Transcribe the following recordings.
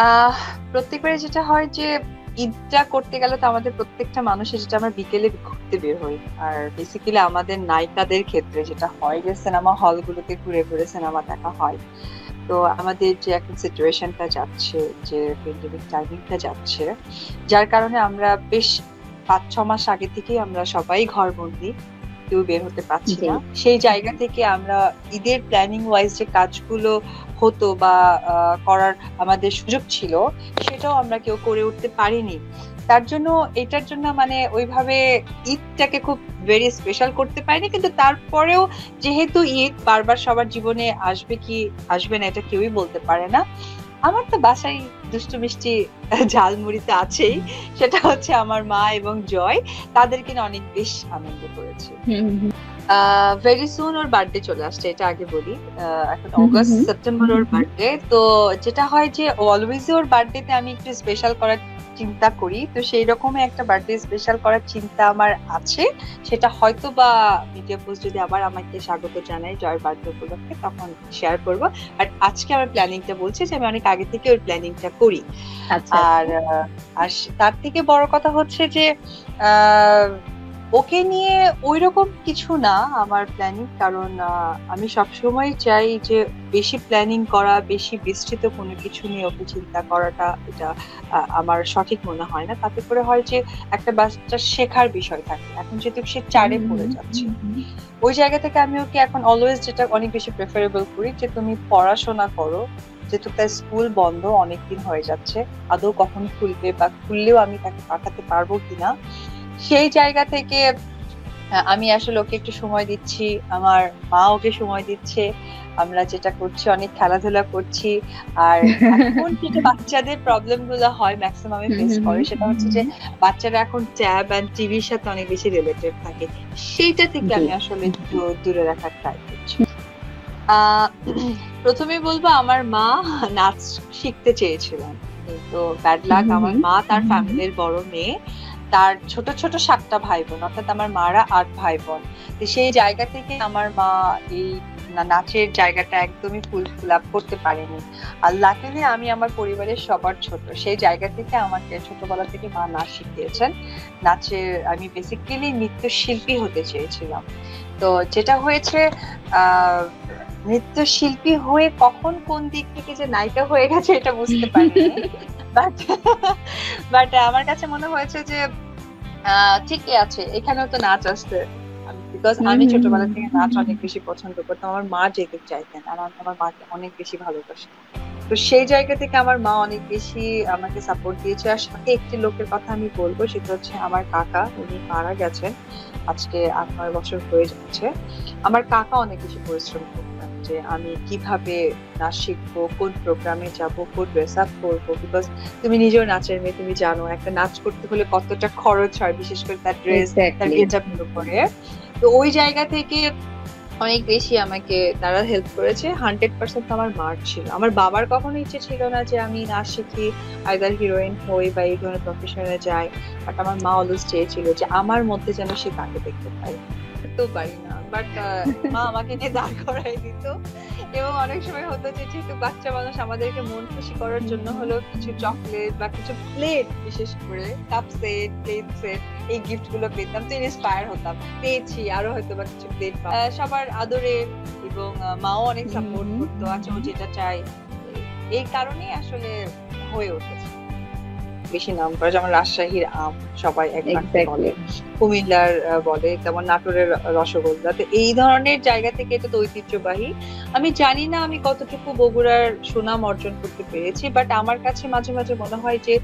আহ প্রত্যেকবারে যেটা হয় যে ঈদটা করতে গেলে তো আমাদের প্রত্যেকটা মানুষের, যেটা আমরা বিকেলে ঘুরতে বের হই, আর বেসিক্যালি আমাদের নায়িকাদের ক্ষেত্রে যেটা হয় যে সিনেমা হলগুলোতে ঘুরে ঘুরে সিনেমা দেখা হয়। তো আমাদের যে এখন সিচুয়েশনটা যাচ্ছে, যে পেন্ডেমিক টাইমিংটা যাচ্ছে, যার কারণে আমরা বেশ 5-6 মাস আগে থেকেই আমরা সবাই ঘরবন্দি, কেউ বের হতে পারছি জি। না। সেই জায়গা থেকে আমরা ঈদের প্ল্যানিং ওয়াইজ যে কাজগুলো হতো বা করার আমাদের সুযোগ ছিল, সেটাও আমরা কেউ করে উঠতে পারিনি। তার জন্য এটার জন্য মানে ওইভাবে ঈদটাকে খুব ভেরি স্পেশাল করতে পারিনি, কিন্তু তারপরেও যেহেতু ঈদ বারবার সবার জীবনে আসবে কি আসবে না এটা কেউই বলতে পারে না। আমার তো বাসায় দুষ্টু মিষ্টি ঝালমুড়ি তো আছেই, সেটা হচ্ছে আমার মা এবং জয়, তাদেরকে নিয়ে অনেক বেশ আনন্দ করেছি। হুম হুম ভেরি সুন ওর বার্থডে চলে আসছে, এটা আগে বলি। এখন হুম হুম অগস্ট হুম। সেপ্টেম্বর ওর বার্থডে। তো যেটা হয় যে অলওয়েজ ওর বার্থডেতে আমি একটু স্পেশাল করার চিন্তা করি, তো সেই রকমই একটা বার্থডে স্পেশাল করার চিন্তা আমার আছে। সেটা হয়তো বা মিডিয়া পোস্ট যদি আবার আমাকে স্বাগত জানাই জয়ের বার্থডে উপলক্ষে, তখন শেয়ার করব। আর আজকে আমার প্ল্যানিংটা বলছে যে আমি অনেক আগে থেকে ওর প্ল্যানিংটা করি। আচ্ছা আর আচ্ছা। তার থেকে বড় কথা হচ্ছে যে আহ ওকে নিয়ে ওইরকম কিছু না আমার প্ল্যানিং, কারণ আমি সবসময় চাই যে বেশি প্ল্যানিং করা, বেশি বিস্তৃত কোনো কিছু নিয়ে ওকে চিন্তা করাটা, এটা আমার সঠিক মনে হয় না। তাতে করে হয় যে একটা বাচ্চার শেখার বিষয় থাকে, এখন যেহেতু সে হুম 4-এ হুম পড়ে হুম যাচ্ছে, হুম ওই জায়গা থেকে আমি ওকে এখন অলওয়েজ যেটা অনেক বেশি প্রেফারেবল করি যে তুমি পড়াশোনা করো, যেহেতু তার স্কুল বন্ধ অনেকদিন হয়ে যাচ্ছে, আদৌ কখন খুলবে বা খুললেও আমি তাকে পাঠাতে পারবো কিনা, সেই জায়গা থেকে আমি আসলে ওকে একটু সময় দিচ্ছি, আমার মা ওকে সময় দিচ্ছে, আমরা যেটা করছি অনেক খেলাধুলা করছি। আর এখন যেটা বাচ্চাদের প্রবলেম গুলো হয় ম্যাক্সিমামে হুম ফেস হুম করে, হুম সেটা হুম হচ্ছে যে হুম। বাচ্চারা এখন ট্যাব এন্ড টিভির সাথে অনেক বেশি রিলেটেড থাকে, সেইটা থেকে জি। আমি আসলে একটু দূরে রাখার ট্রাই করছি। আহ প্রথমেই বলবো আমার মা নাচ শিখতে চেয়েছিলেন, কিন্তু ব্যাড হুম লাক, হুম আমার হুম মা তার ফ্যামিলির বড় মেয়ে, তার ছোট ছোট 7টা ভাই বোন, অর্থাৎ আমার মারা 8 ভাই বোন। তো সেই জায়গা থেকে আমার মা এই নাচের জায়গাটা একদমই ফুল আপ করতে পারেনি। আর লাকিলি আমি আমার পরিবারের সবার ছোট, সেই জায়গা থেকে আমাকে ছোটবেলা থেকে মা নাচ শিখিয়েছেন। নাচের আমি বেসিক্যালি নৃত্যশিল্পী হতে চেয়েছিলাম। তো যেটা হয়েছে, আহ নৃত্যশিল্পী হয়ে কখন কোন দিক থেকে যে নায়িকা হয়ে গেছে এটা বুঝতে পারিনি। বাট বাট আমার কাছে মনে হয়েছে যে ঠিকই আছে, এখানেও তো নাচ আসছে। বিকজ হুম আমি হুম হুম ছোটবেলা থেকে হুম নাচ হুম অনেক বেশি পছন্দ করতাম, আমার মা যেতে চাইতেন, আর আমি আমার মাকে অনেক বেশি ভালোবাসি। তো সেই জায়গা থেকে আমার মা অনেক বেশি আমাকে সাপোর্ট দিয়েছে। আর সাথে একটি লোকের কথা আমি বলবো, সেটা হচ্ছে আমার কাকা, উনি মারা গেছেন আজকে 8-9 বছর হয়ে যাচ্ছে। আমার কাকা অনেক বেশি পরিশ্রম করতেন যে আমি কিভাবে নাচ শিখবো, কোন প্রোগ্রামে যাব, কোন ড্রেস আপ করবো, বিকজ তুমি নিজেও নাচের মেয়ে, তুমি জানো একটা নাচ করতে হলে কতটা খরচ হয়, বিশেষ করে তার ড্রেস, তার এক্স্যাক্টলি। গেট আপ এর উপরে। তো ওই জায়গা থেকে অনেক বেশি আমাকে তারা হেল্প করেছে। 100% আমার মার ছিল। আমার বাবার কখনো ইচ্ছে ছিল না যে আমি নাচ শিখি, আইদার হিরোইন হই বা এই ধরনের প্রফেশনে যাই। বাট আমার মা অলওয়েজ চেয়েছিল যে আমার মধ্যে যেন সে তাকে দেখতে পাই। করতেও পারি না, বাট মা আমাকে নিয়ে দাঁড় করাই দিত। এবং অনেক সময় হতো যে যেহেতু বাচ্চা মানুষ, আমাদেরকে মন খুশি করার হুম জন্য হুম হলো কিছু চকলেট বা কিছু প্লেট, বিশেষ করে কাপ সেট, প্লেট সেট, এই গিফট গুলো পেতাম, তো ইন্সপায়ার হতাম। পেয়েছি আরো হয়তো বা কিছু প্লেট সবার আদরে। এবং মাও অনেক হুম সাপোর্ট হুম করতো, আচ্ছা ও যেটা চাই। এই কারণেই আসলে হয়ে উঠেছে। বেশি নাম করা, যেমন রাজশাহীর আম সবাই এক বাক্যে বলে, এক্স্যাক্টলি। কুমিল্লার বলে, তেমন নাটোরের রসগোল্লা। তো এই ধরনের জায়গা থেকে এটা তো ঐতিহ্যবাহী। আমি জানি না আমি কতটুকু বগুড়ার সুনাম অর্জন করতে পেরেছি, বাট আমার কাছে মাঝে মাঝে মনে হয় যে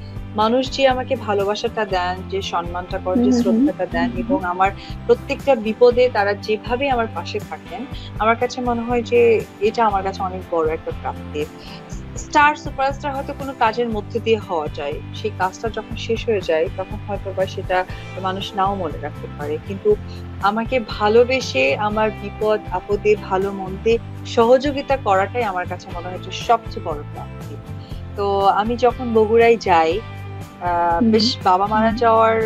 মানুষ যে আমাকে ভালোবাসাটা দেন, যে সম্মানটা করেন, হুম যে হুম হুম শ্রদ্ধাটা দেন, এবং আমার প্রত্যেকটা বিপদে তারা যেভাবে আমার পাশে থাকেন, আমার কাছে মনে হয় যে এটা আমার কাছে অনেক বড় একটা প্রাপ্তি। স্টার সুপারস্টার হয়তো কোনো কাজের মধ্যে দিয়ে হওয়া যায়, সেই কাজটা যখন শেষ হয়ে যায় তখন হয়তো বা সেটা মানুষ নাও মনে রাখতে পারে, কিন্তু আমাকে ভালোবেসে আমার বিপদ আপদে ভালো মন্দে সহযোগিতা করাটাই আমার কাছে মনে হয় যে সবচেয়ে বড় প্রাপ্তি। তো আমি যখন বগুড়ায় যাই, হুম বেশ বাবা মারা যাওয়ার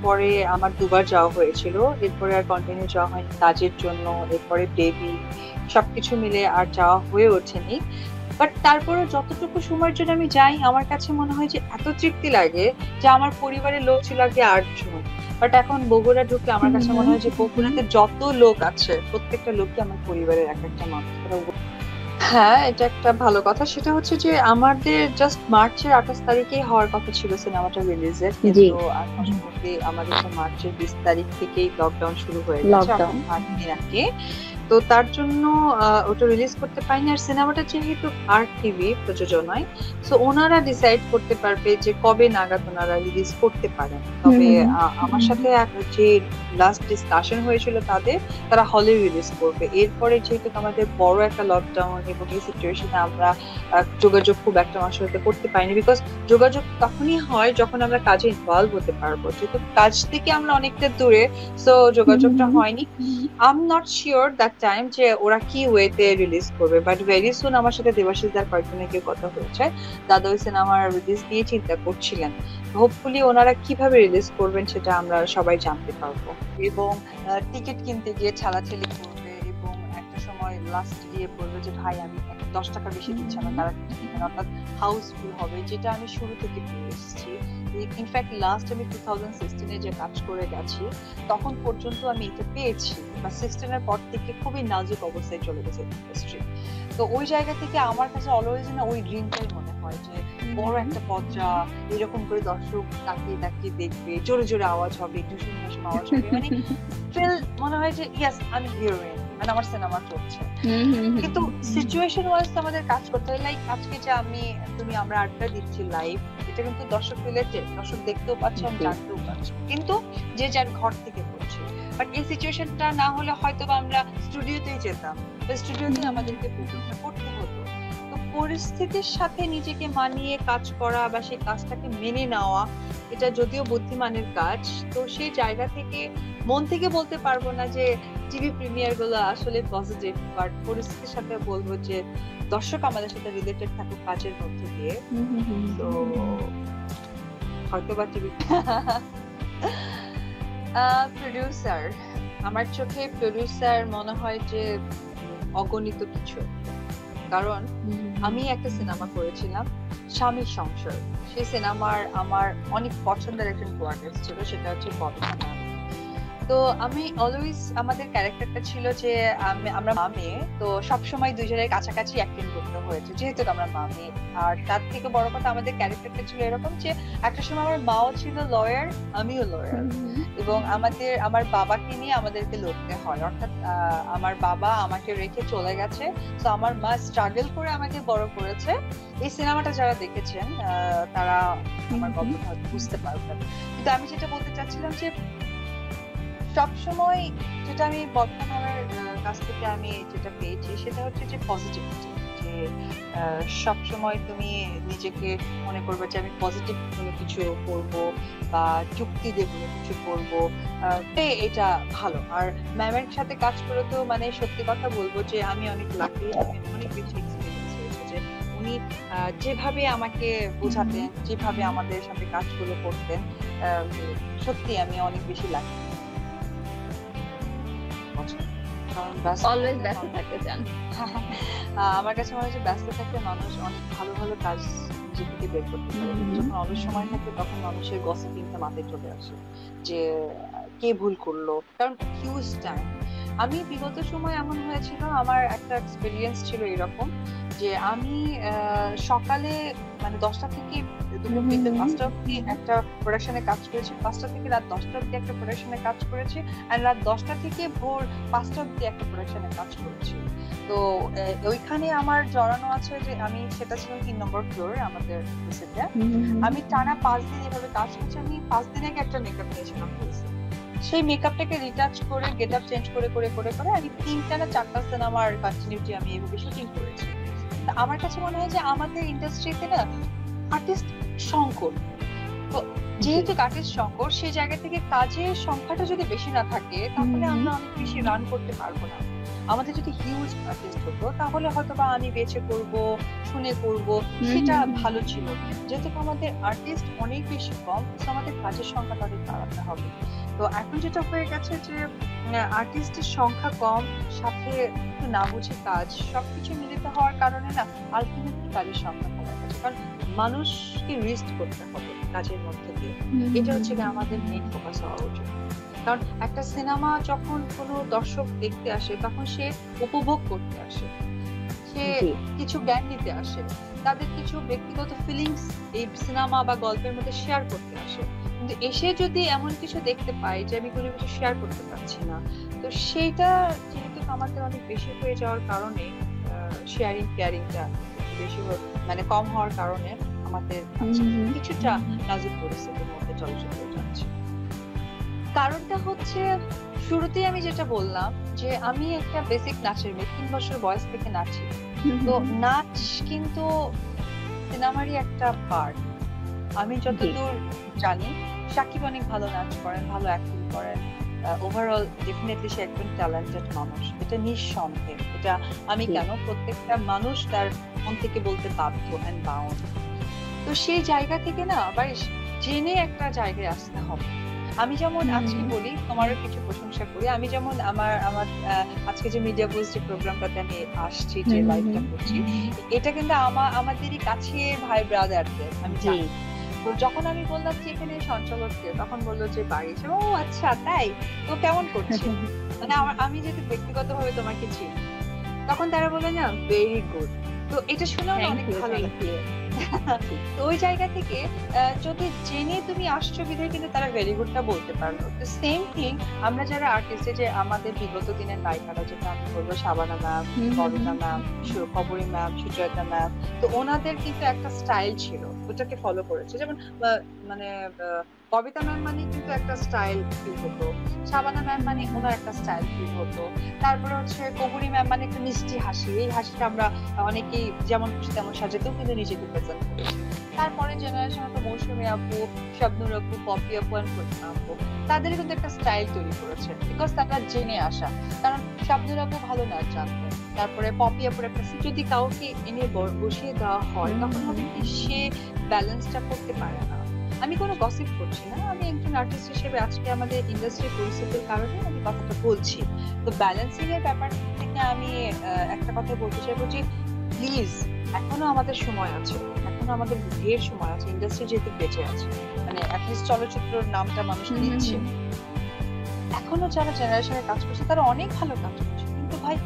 পরে আমার দুবার যাওয়া হয়েছিল, এরপরে আর কন্টিনিউ যাওয়া হয়নি কাজের জন্য, এরপরে বেবি, সবকিছু মিলে আর যাওয়া হয়ে ওঠেনি। বাট তারপরে যতটুকু সময়ের জন্য আমি যাই আমার কাছে মনে হয় যে এত তৃপ্তি লাগে যে আমার পরিবারের লোক ছিল আগে 8 জন, বাট এখন বগুড়া ঢুকলে আমার কাছে মনে হয় যে বগুড়াতে যত লোক আছে প্রত্যেকটা লোকই আমার পরিবারের এক একটা মানুষ। হ্যাঁ, এটা একটা ভালো কথা। সেটা হচ্ছে যে আমাদের জাস্ট মার্চের 28 তারিখেই হওয়ার কথা ছিল সিনেমাটা রিলিজের, কিন্তু আনফরচুনেটলি আমাদের মার্চের 20 তারিখ থেকেই লকডাউন শুরু হয়ে গেছে 8 দিন আগে। তো তার জন্য ওটা রিলিজ করতে পারিনি। আর সিনেমাটা যেহেতু RTV প্রযোজনায়, সো ওনারা ডিসাইড করতে পারবে যে কবে নাগাদ ওনারা রিলিজ করতে পারেন। তবে আমার সাথে যে লাস্ট ডিসকাশন হয়েছিল তারা হলে রিলিজ করবে। এরপরে যেহেতু আমাদের বড় একটা লকডাউন এবং এই সিচুয়েশনে আমরা যোগাযোগ খুব একটা আমার সাথে করতে পারিনি, বিকজ যোগাযোগ তখনই হয় যখন আমরা কাজে ইনভলভ হতে পারবো। যেহেতু কাজ থেকে আমরা অনেকটা দূরে, সো যোগাযোগটা হয়নি। I am not sure that time যে ওরা কি ওয়েতে রিলিজ করবে, বাট ভেরি সুন আমার সাথে দেবাশিস দার পার্টনারকে কথা হয়েছে। দাদা ওই সিনেমার রিলিজ নিয়ে চিন্তা করছিলেন। হোপফুলি ওনারা কিভাবে রিলিজ করবেন সেটা আমরা সবাই জানতে পারবো। এবং টিকিট কিনতে গিয়ে ছালাছালি করবে এবং একটা সময় লাস্ট গিয়ে বলবে যে ভাই আমি 10 টাকা বেশি দিচ্ছি না, তারা অর্থাৎ হাউসফুল হবে, যেটা আমি শুরু থেকে পেয়ে এসেছি। ইনফ্যাক্ট লাস্ট আমি 2016 যে কাজ করে গেছি তখন পর্যন্ত আমি এটা পেয়েছি, বা 16 এর পর থেকে খুবই নাজুক অবস্থায় চলে গেছে ইন্ডাস্ট্রি। তো ওই জায়গা থেকে আমার কাছে অলওয়েজ না ওই ড্রিমটাই মনে হয় যে বড় একটা পর্দা, এরকম করে দর্শক তাকিয়ে তাকিয়ে দেখবে, জোরে জোরে আওয়াজ হবে, দুশো আওয়াজ হবে, মানে ফিল মনে হয় যে ইয়েস আমি হিরোইন, মানে আমার সিনেমা চলছে। কিন্তু সিচুয়েশন ওয়াইজ আমাদের কাজ করতে হয়। লাইক আজকে যে আমরা আড্ডা দিচ্ছি লাইভ, এটা কিন্তু দর্শক রিলেটেড, দর্শক দেখতেও পাচ্ছে, আমি জানতেও পারছি, কিন্তু যে যার ঘর থেকে করছে। বাট এই সিচুয়েশনটা না হলে হয়তো আমরা স্টুডিওতেই যেতাম, স্টুডিওতে আমাদেরকে প্রোগ্রামটা করতে হতো। তো পরিস্থিতির সাথে নিজেকে মানিয়ে কাজ করা বা সেই কাজটাকে মেনে নেওয়া, এটা যদিও বুদ্ধিমানের কাজ। তো সেই জায়গা থেকে মন থেকে বলতে পারবো না যে টিভি প্রিমিয়ার গুলো আসলে পজিটিভ, বাট পরিস্থিতির সাথে বলবো যে দর্শক আমাদের সাথে রিলেটেড থাকুক কাজের মধ্যে দিয়ে। তো হয়তো বা টিভি প্রডিউসার, আমার চোখে প্রডিউসার মনে হয় যে অগণিত কিছু। কারণ আমি একটা সিনেমা করেছিলাম স্বামীর সংসার, সেই সিনেমার আমার অনেক পছন্দের একজন কোয়ার্টার্স ছিল, সেটা হচ্ছে ববি খান। তো আমি অলওয়েজ, আমাদের ক্যারেক্টারটা ছিল যে আমরা মা মেয়ে, তো সবসময় দুজনের কাছাকাছি অ্যাক্টিং করতে হয়েছে যেহেতু আমরা মা মেয়ে। আর তার থেকে বড় কথা আমাদের ক্যারেক্টারটা ছিল এরকম যে একটা সময় আমার মাও ছিল লয়ার, আমিও লয়ার, এবং আমার বাবাকে নিয়ে আমাদেরকে লড়তে হয়। অর্থাৎ আমার বাবা আমাকে রেখে চলে গেছে, তো আমার মা স্ট্রাগল করে আমাকে বড় করেছে। এই সিনেমাটা যারা দেখেছেন তারা আমার গল্পটা বুঝতে পারবেন। কিন্তু আমি যেটা বলতে চাচ্ছিলাম যে সবসময় যেটা আমি বর্তমানের কাছ থেকে আমি যেটা পেয়েছি সেটা হচ্ছে যে পজিটিভিটি, যে সবসময় তুমি নিজেকে মনে করবে যে আমি পজিটিভ কোনো কিছু করবো বা যুক্তি দিয়ে কোনো কিছু করবো, এটা ভালো। আর ম্যামের সাথে কাজ করে তো মানে সত্যি কথা বলবো যে আমি অনেক লাকি, আমি অনেক বেশি এক্সপিরিয়েন্স হয়েছে যে উনি যেভাবে আমাকে বোঝাতেন, যেভাবে আমাদের সাথে কাজগুলো করতেন, সত্যি আমি অনেক বেশি লাকি। আমার কাছে মনে হয় ব্যস্ত থাকলে মানুষ অনেক ভালো ভালো কাজ নিজে থেকে বের করতে পারে। যখন অনেক সময় থাকে তখন মানুষের গসিপিংটা মাথায় চলে আসে যে কে ভুল করলো, কারণ হিউজ টাইম। আমি বিগত সময় এমন হয়েছিল, আমার একটা এক্সপেরিয়েন্স ছিল এরকম যে আমি সকালে মানে 10টা থেকে দুপুর 5টা অব্দি একটা প্রোডাকশনে কাজ করেছি, 5টা থেকে রাত 10টা অব্দি একটা প্রোডাকশনে কাজ করেছি, আর রাত 10টা থেকে ভোর 5টা অব্দি একটা প্রোডাকশনে কাজ করেছি। তো ওইখানে আমার জড়ানো আছে যে আমি, সেটা ছিল 3 নম্বর ফ্লোরে আমাদের অফিসে। আমি টানা 5 দিন এভাবে কাজ করছি। আমি 5 দিন আগে একটা মেকআপ নিয়েছিলাম, সেই মেকআপটাকে রিটাচ করে গেট আপ চেঞ্জ করে করে করে করে আমি 3টা না 4টা সিনেমার কন্টিনিউটি আমি এইভাবে শুটিং করেছি। আমার কাছে মনে হয় যে আমাদের ইন্ডাস্ট্রিতে না আর্টিস্ট সংকট, তো যেহেতু আর্টিস্ট সংকট, সেই জায়গা থেকে কাজের সংখ্যাটা যদি বেশি না থাকে তাহলে আমরা অনেক বেশি রান করতে পারবো না। আমাদের যদি হিউজ আর্টিস্ট হতো তাহলে হয়তো বা আমি বেছে করব, শুনে করব, সেটা ভালো ছিল। যেহেতু আমাদের আর্টিস্ট অনেক বেশি কম, তো আমাদের কাজের সংখ্যাটা অনেক বাড়াতে হবে। তো এখন যেটা হয়ে গেছে যে আর্টিস্টের সংখ্যা কম, সাথে একটু না বুঝে কাজ, সবকিছু মিলিত হওয়ার কারণে না আলটিমেটলি কাজের সংখ্যা কমে গেছে। কারণ মানুষকে রিস্ক করতে হবে কাজের মধ্যে দিয়ে। এটা হচ্ছে কি আমাদের মেইন ফোকাস হওয়া উচিত। কারণ একটা সিনেমা যখন কোনো দর্শক দেখতে আসে তখন সে উপভোগ করতে আসে, সে কিছু জ্ঞান নিতে আসে, তাদের কিছু ব্যক্তিগত ফিলিংস এই সিনেমা বা গল্পের মধ্যে শেয়ার করতে আসে। কিন্তু এসে যদি এমন কিছু দেখতে পাই যে আমি কোনো কিছু শেয়ার করতে পারছি না, তো সেইটা যেহেতু আমাদের অনেক বেশি হয়ে যাওয়ার কারণে, শেয়ারিং কেয়ারিংটা বেশি মানে কম হওয়ার কারণে আমাদের কিছুটা নাজুক পরিস্থিতির মধ্যে চলচ্চিত্র যাচ্ছে। কারণটা হচ্ছে শুরুতেই আমি যেটা বললাম যে আমি একটা বেসিক নাচের মেয়ে, 3 বছর বয়স থেকে নাচি। তো নাচ কিন্তু সিনেমারই একটা পার্ট। আমি যতদূর জানি সাকিব অনেক ভালো নাচ করেন, ভালো অ্যাক্টিং করেন, ওভারঅল ডেফিনেটলি সে একজন ট্যালেন্টেড মানুষ, এটা নিঃসন্দেহে। এটা আমি কেন, প্রত্যেকটা মানুষ তার মন থেকে বলতে বাধ্য এন্ড বাউন্ড। তো সেই জায়গা থেকে না আবার জেনে একটা জায়গায় আসতে হবে। আমি যেমন আজকে বলি, তোমারও কিছু প্রশংসা করি, আমি যেমন আমার আমার আজকে যে মিডিয়া বুজ যে প্রোগ্রামটাতে আমি আসছি, যে লাইভটা করছি, এটা কিন্তু আমাদেরই কাছের ভাই ব্রাদারদের আমি জানি। তো যখন আমি বললাম যে এখানে সঞ্চালককে, তখন বললো যে বাড়ি। ও আচ্ছা তাই, তো কেমন করছে, মানে আমি যেহেতু ব্যক্তিগতভাবে তোমাকে চিনি, তখন তারা বললো না ভেরি গুড। তো এটা শুনেও অনেক ভালো লাগে। তো ওই জায়গা থেকে যদি জেনে তুমি আসছো বিধায় কিন্তু তারা ভেরি গুডটা বলতে পারলো। তো সেম থিং আমরা যারা আর্টিস্ট, যে আমাদের বিগত দিনের নায়িকারা, যেটা আমি বলবো শাবানা ম্যাম, বরুণা ম্যাম, কবরী ম্যাম, সুচয়তা ম্যাম, তো ওনাদের কিন্তু একটা স্টাইল ছিল, ওটাকে ফলো করেছে। যেমন মানে কবিতা ম্যাম মানে কিন্তু একটা স্টাইল ফিল হতো, শাবানা ম্যাম মানে ওনার একটা স্টাইল ফিল হতো, তারপরে হচ্ছে কবরী ম্যাম মানে একটা মিষ্টি হাসি, এই হাসিটা আমরা অনেকেই যেমন খুশি তেমন সাজাতেও কিন্তু নিজেকে প্রেজেন্ট করেছি। তারপরে জেনারেশন তো মৌসুমী আপু, শাবনূর আপু, পপি আপু, আপু, তাদের কিন্তু একটা স্টাইল তৈরি করেছে, বিকজ তারা জেনে আসা। কারণ শাবনূর আপু ভালো নাচ জানতেন, তারপরে পপি আপুর একটা, যদি কাউকে এনে বসিয়ে দেওয়া হয় তখন হবে কি সে ব্যালেন্সটা করতে পারে না। আমি কোনো গসিপ করছি না, আমি একজন আর্টিস্ট হিসেবে আজকে আমাদের ইন্ডাস্ট্রির পরিস্থিতির কারণে আমি কথাটা বলছি। তো ব্যালেন্সিং এর ব্যাপার থেকে আমি একটা কথা বলতে চাইবো যে প্লিজ, এখনো আমাদের সময় আছে, এখনো আমাদের ঢের সময় আছে, ইন্ডাস্ট্রি যেহেতু বেঁচে আছে, মানে অ্যাটলিস্ট চলচ্চিত্রের নামটা মানুষ দিচ্ছে, এখনো যারা জেনারেশনে কাজ করছে তারা অনেক ভালো কাজ করছে। কিন্তু ভাই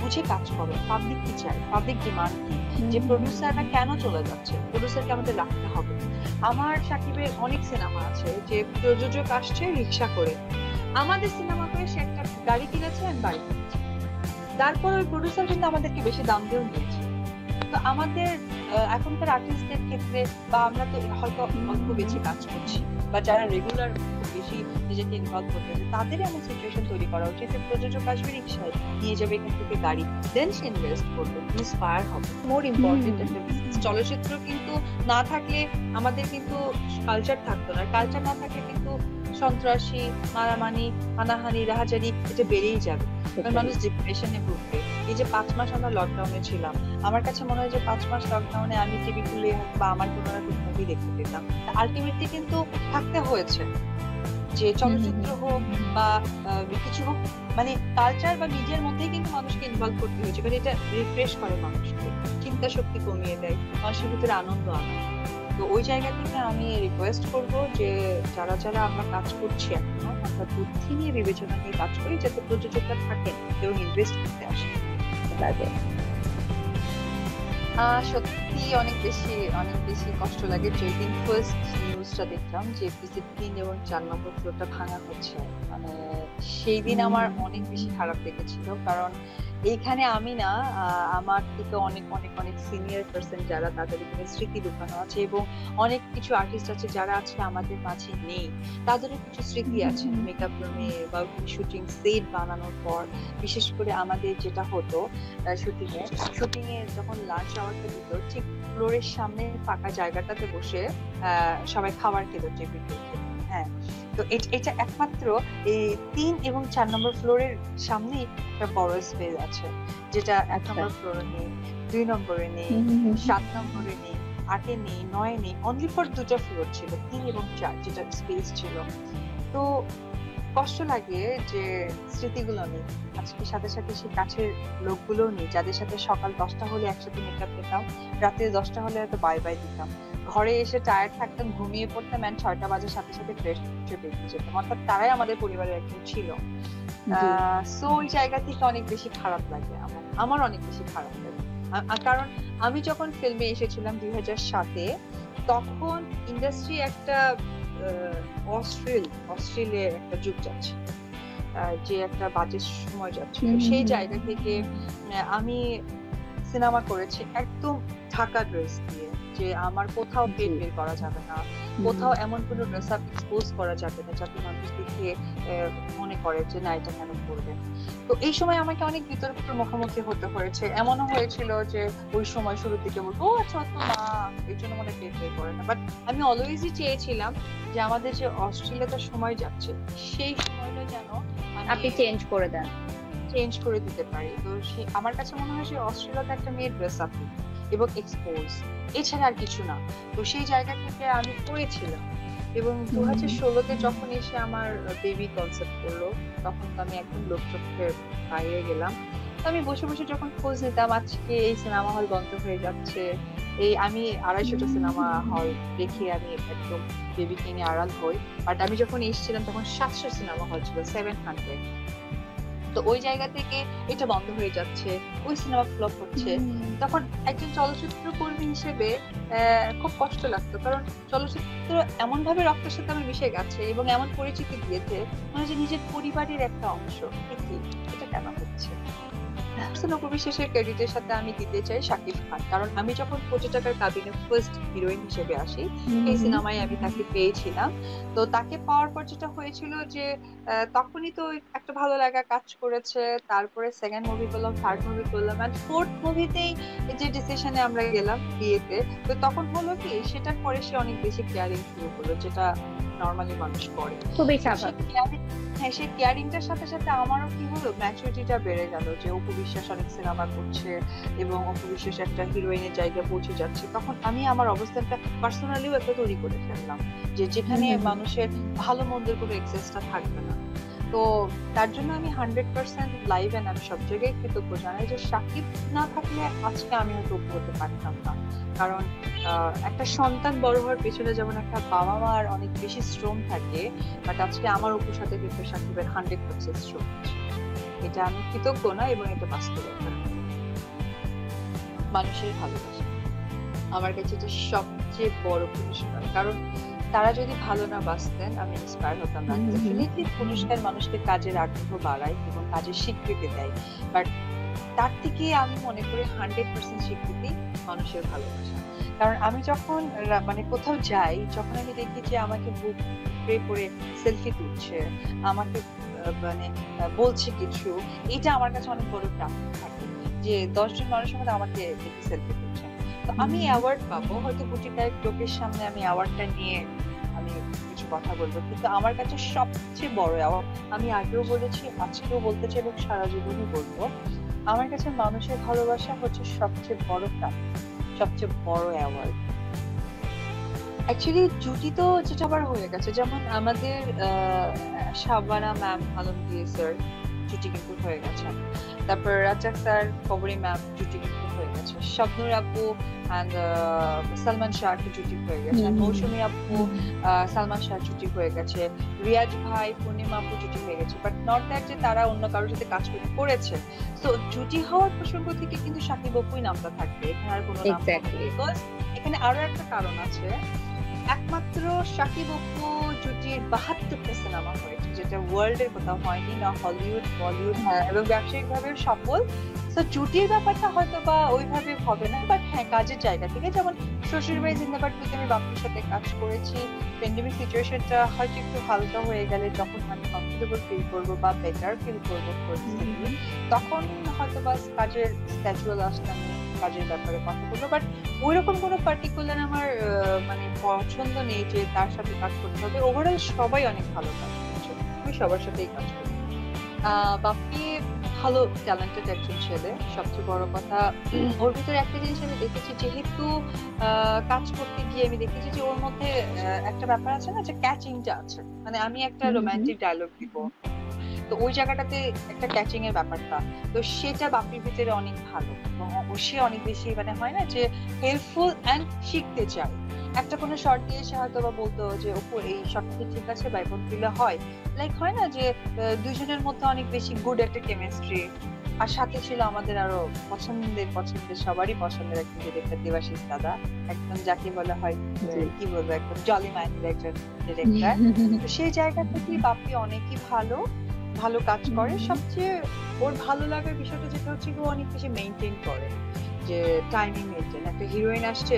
বুঝে কাজ করো, পাবলিক কি চাই, পাবলিক ডিমান্ড কি, যে প্রডিউসাররা কেন চলে যাচ্ছে, প্রডিউসারকে আমাদের রাখতে হবে। আমার সাকিবের অনেক সিনেমা আছে যে প্রযোজক আসছে রিক্সা করে, আমাদের সিনেমা করে সে একটা গাড়ি কিনেছে আর বাড়ি কিনেছে, তারপর ওই প্রডিউসার কিন্তু আমাদেরকে বেশি দাম দিয়েও নিয়েছে। তো আমাদের এখনকার আর্টিস্টদের ক্ষেত্রে, বা আমরা তো হয়তো অল্প বেশি কাজ করছি, বা যারা রেগুলার বেশি নিজেকে ইনভলভ করতেছে, তাদের এমন সিচুয়েশন তৈরি করা উচিত যে প্রযোজক আসবে রিক্সায়, নিয়ে যাবে এখান থেকে গাড়ি, দেন সে ইনভেস্ট করবে, ইন্সপায়ার হবে। মোর ইম্পর্টেন্ট একটা চলচ্চিত্র কিন্তু না থাকলে আমাদের কিন্তু কালচার থাকতো না, কালচার না থাকলে কিন্তু সন্ত্রাসী, মারামারি, হানাহানি, রাহাজানি এটা বেড়েই যাবে, মানুষ ডিপ্রেশনে ভুগবে। এই যে 5 মাস আমরা লকডাউনে ছিলাম, আমার কাছে মনে হয় যে 5 মাস লকডাউনে আমি টিভি খুলে বা আমার কোনো না কোনো মুভি দেখতে পেতাম। আলটিমেটলি কিন্তু থাকতে হয়েছে, যে চলচ্চিত্র হোক বা কিছু হোক, মানে কালচার বা মিডিয়ার মধ্যেই কিন্তু মানুষকে ইনভলভ করতে হয়েছে, কারণ এটা রিফ্রেশ করে মানুষকে, চিন্তা শক্তি কমিয়ে দেয়, মানুষের ভিতরে আনন্দ আনে। তো ওই জায়গা থেকে আমি রিকোয়েস্ট করব যে যারা যারা আমরা কাজ করছি এখনো, আমরা বুদ্ধি নিয়ে বিবেচনা নিয়ে কাজ করি, যাতে প্রযোজকরা থাকেন এবং ইনভেস্ট করতে আসে। সত্যি অনেক বেশি কষ্ট লাগে যেদিন ফার্স্ট নিউজটা দেখলাম যে এপিসোড 3 এবং 4 নম্বর ফ্লোরটা ভাঙা হচ্ছে, মানে সেই দিন আমার অনেক বেশি খারাপ লেগেছিল। কারণ এইখানে আমি না, আমার থেকে অনেক অনেক অনেক সিনিয়র পার্সন যারা, তাদের স্মৃতি লুকানো আছে, এবং অনেক কিছু আর্টিস্ট আছে যারা আজকে আমাদের মাঝে নেই, তাদেরও কিছু স্মৃতি আছে মেকআপ রুমে বা শুটিং সেট বানানোর পর। বিশেষ করে আমাদের যেটা হতো শুটিং এ যখন লাঞ্চ আওয়ারটা দিত, ঠিক ফ্লোরের সামনে ফাঁকা জায়গাটাতে বসে সবাই খাবার খেত টেবিল, হ্যাঁ, তো এটা একমাত্র এই 3 এবং 4 নম্বর ফ্লোরের সামনেই একটা বড় স্পেস আছে, যেটা 1 আচ্ছা। নম্বর ফ্লোরে নেই, 2 নম্বরে নেই, 7 নম্বরে নেই, 8 নেই, 9 নেই, অনলি ফর 2টা ফ্লোর ছিল, 3 এবং 4, যেটা স্পেস ছিল। তো কষ্ট লাগে যে স্মৃতিগুলো নেই। আজকে সাথে সাথে সেই কাছের লোকগুলো নেই, যাদের সাথে সকাল 10টা হলে একসাথে মেকআপ দিতাম, রাতে 10টা হলে হয়তো বাই বাই দিতাম, ঘরে এসে টায়ার্ড থাকতাম, ঘুমিয়ে পড়তাম, এন্ড 6টা বাজে সাথে সাথে ফ্রেশ হয়ে বেরিয়ে যেতাম। অর্থাৎ তারাই আমাদের পরিবারের একজন ছিল। জি। সো ওই জায়গা থেকে অনেক বেশি খারাপ লাগে আমার অনেক বেশি খারাপ লাগে। কারণ আমি যখন ফিল্মে এসেছিলাম 2007-এ, তখন ইন্ডাস্ট্রি একটা অস্ট্রেলিয়ার একটা যুগ যাচ্ছে, যে একটা বাজে সময় যাচ্ছে। সেই জায়গা থেকে আমি সিনেমা করেছি একদম ঢাকা ড্রেস দিয়ে, যে আমার কোথাও পেট বের করা যাবে না, কোথাও এমন কোনো ড্রেস আপ এক্সপোজ করা যাবে না যাতে মানুষ দেখে মনে করে যে না, এটা কেন করবে। তো এই সময় আমাকে অনেক বিতর্কের মুখোমুখি হতে হয়েছে। এমনও হয়েছিল যে ওই সময় শুরুর দিকে বলবো, ও আচ্ছা, তো মা এই জন্য মনে পেট বের করে না। বাট আমি অলওয়েজই চেয়েছিলাম যে আমাদের যে অস্ট্রেলিয়াতে সময় যাচ্ছে, সেই সময়টা যেন আপনি চেঞ্জ করে দেন। চেঞ্জ করে দিতে পারি। তো আমার কাছে মনে হয় যে অস্ট্রেলিয়াতে একটা মেয়ের ড্রেস আপ এবং এক্সপোজ, এছাড়া আর কিছু না। তো সেই জায়গা থেকে আমি করেছিলাম, এবং 2016-তে যখন এসে আমার বেবি কনসেপ্ট করলো, তখন তো আমি একদম লোকচক্ষের বাইরে গেলাম। তো আমি বসে বসে যখন খোঁজ নিতাম, আজকে এই সিনেমা হল বন্ধ হয়ে যাচ্ছে, এই আমি 250টা সিনেমা হল দেখে আমি একদম বেবিকে নিয়ে আড়াল হই। বাট আমি যখন এসেছিলাম তখন 700 সিনেমা হল ছিল, 700। তো ওই জায়গা থেকে এটা বন্ধ হয়ে যাচ্ছে, ওই সিনেমা ফ্লপ হচ্ছে। তখন একজন চলচ্চিত্র কর্মী হিসেবে খুব কষ্ট লাগতো, কারণ চলচ্চিত্র এমন ভাবে রক্তের সাথে আমার মিশে গেছে এবং এমন পরিচিতি দিয়েছে, মনে হয় যে নিজের পরিবারের একটা অংশ। এটা কেন হচ্ছে? উপবিশেষের ক্রেডিটের সাথে আমি দিতে চাই শাকিব খান, কারণ আমি যখন কোটি টাকার কাবিনে ফার্স্ট হিরোইন হিসেবে আসি, এই সিনেমায় আমি তাকে পেয়েছিলাম। তো তাকে পাওয়ার পর যেটা হয়েছিল যে তখনই তো একটা ভালো লাগা কাজ করেছে। তারপরে সেকেন্ড মুভি করলাম, থার্ড মুভি করলাম, এন্ড ফোর্থ মুভিতেই যে ডিসিশনে আমরা গেলাম বিয়েতে, তো তখন হলো কি, সেটার পরে সে অনেক বেশি কেয়ারিং শুরু করলো, যেটা নর্মালি মানুষ করে। খুবই স্বাভাবিক। হ্যাঁ, সেই কেয়ারিংটার সাথে সাথে আমারও কি হলো, ম্যাচুরিটিটা বেড়ে গেল, যে অপু বিশ্বাস অনেক সিনেমা করছে এবং অপু বিশ্বাস একটা হিরোইনের জায়গায় পৌঁছে যাচ্ছে। তখন আমি আমার অবস্থানটা পার্সোনালিও একটা তৈরি করে ফেললাম, যে যেখানে মানুষের ভালো মন্দের কোনো এক্সেসটা থাকবে না। তো তার জন্য আমি 100% লাইভ এন্ড আমি সব জায়গায় কৃতজ্ঞ জানাই যে শাকিব না থাকলে আজকে আমি হয়তো অপু হতে পারতাম না। কারণ একটা সন্তান বড় হওয়ার পেছনে যেমন একটা বাবা মার অনেক বেশি শ্রম থাকে, বাট আজকে আমার অপুর সাথে কিন্তু শাকিবের 100% শ্রম আছে। এটা আমি কৃতজ্ঞ না, এবং এটা বাস্তবতা। মানুষের ভালোবাসা আমার কাছে এটা সবচেয়ে বড় পুরস্কার, কারণ তারা যদি ভালো না বাঁচতেন, আমি ইন্সপায়ার হতাম না। ডেফিনেটলি পুরস্কার মানুষকে কাজের আগ্রহ বাড়ায় এবং কাজের স্বীকৃতি দেয়, বাট তার থেকে আমি মনে করি 100% স্বীকৃতি মানুষের ভালোবাসা। কারণ আমি যখন মানে কোথাও যাই, যখন আমি দেখি যে আমাকে বুক প্রে করে সেলফি তুলছে, আমাকে মানে বলছে কিছু, এটা আমার কাছে অনেক বড় প্রাপ্তি থাকে, যে 10 জন মানুষের মধ্যে আমাকে দেখে সেলফি তুলছে। তো আমি অ্যাওয়ার্ড পাবো, হয়তো কোটি কয়েক লোকের সামনে আমি অ্যাওয়ার্ডটা নিয়ে আমি কিছু কথা বলবো, কিন্তু আমার কাছে সবচেয়ে বড় অ্যাওয়ার্ড, আমি আগেও বলেছি, আজকেও বলতে চাই এবং সারা জীবনই বলবো, আমার কাছে মানুষের ভালোবাসা হচ্ছে সবচেয়ে বড় প্রাপ্তি, সবচেয়ে বড় অ্যাওয়ার্ড। অ্যাকচুয়ালি জুটি তো যেটা আবার হয়ে গেছে, যেমন আমাদের শাবানা ম্যাম, আলমগীর স্যার জুটি কিন্তু হয়ে গেছে, তারপর রাজাক স্যার, কবরী ম্যাম জুটি কিন্তু হয়ে গেছে, শবনুর আপু এন্ড সালমান শাহ জুটি হয়ে গেছে, মৌসুমী আপু সালমান শাহ জুটি হয়ে গেছে, রিয়াজ ভাই, পূর্ণিমা আপু জুটি হয়ে গেছে। বাট নট দ্যাট যে তারা অন্য কারোর সাথে কাজ করেছে। তো জুটি হওয়ার প্রসঙ্গ থেকে কিন্তু শাকিব আপুই নামটা থাকবে, এখানে আর কোনো নাম থাকবে। বিকজ এখানে আরো একটা কারণ আছে, একমাত্র শাকিব অপু জুটির 72টা সিনেমা হয়েছে, যেটা ওয়ার্ল্ড এর কোথাও হয়নি, না হলিউড, বলিউড, এবং ব্যবসায়িক ভাবে সফল। তো জুটির ব্যাপারটা হয়তো বা ওইভাবে হবে না, বাট হ্যাঁ, কাজের জায়গা থেকে, যেমন শ্বশুর বাড়ি জিন্দাবাদ টুতে আমি বাপুর সাথে কাজ করেছি, প্যান্ডেমিক সিচুয়েশনটা হয়তো একটু হালকা হয়ে গেলে, যখন আমি কমফোর্টেবল ফিল করবো বা বেটার ফিল করবো, তখন হয়তো বা কাজের স্ক্যাজুয়াল আসলে আমি কাজের ব্যাপারে কথা বলবো। বাট ওইরকম কোনো পার্টিকুলার আমার মানে পছন্দ নেই যে তার সাথে কাজ করতে হবে। ওভারঅল সবাই অনেক ভালো কাজ করছে, আমি সবার সাথেই কাজ করি। বাপ্পি ভালো ট্যালেন্টেড একজন ছেলে। সবচেয়ে বড় কথা ওর ভিতরে একটা জিনিস আমি দেখেছি, যেহেতু কাজ করতে গিয়ে আমি দেখেছি যে ওর মধ্যে একটা ব্যাপার আছে না, যে ক্যাচিংটা আছে। মানে আমি একটা রোমান্টিক ডায়লগ দিব, তো ওই জায়গাটাতে একটা ক্যাচিং এর ব্যাপারটা, তো সেটা বাপির ভিতরে অনেক ভালো। এবং সে অনেক বেশি মানে হয় না যে হেল্পফুল এন্ড শিখতে চায়। একটা কোনো শর্ট দিয়ে সে হয়তো বা বলতো যে ওপো এই শর্টটা ঠিক আছে বা এরকম দিলে হয়, লাইক হয় না যে দুজনের মধ্যে অনেক বেশি গুড একটা কেমিস্ট্রি। আর সাথে ছিল আমাদের আরো পছন্দের সবারই পছন্দের একজন ডিরেক্টর, দেবাশিস দাদা, একদম যাকে বলা হয় কি বলবো একদম জলি মাইন্ডের একজন ডিরেক্টর। তো সেই জায়গা থেকে বাপি অনেকই ভালো কাজ করে। সবচেয়ে ওর ভালো লাগার বিষয়টা যেটা হচ্ছে ও অনেক বেশি মেইনটেইন করে, যে টাইমিং মেইনটেইন। একটা হিরোইন আসছে,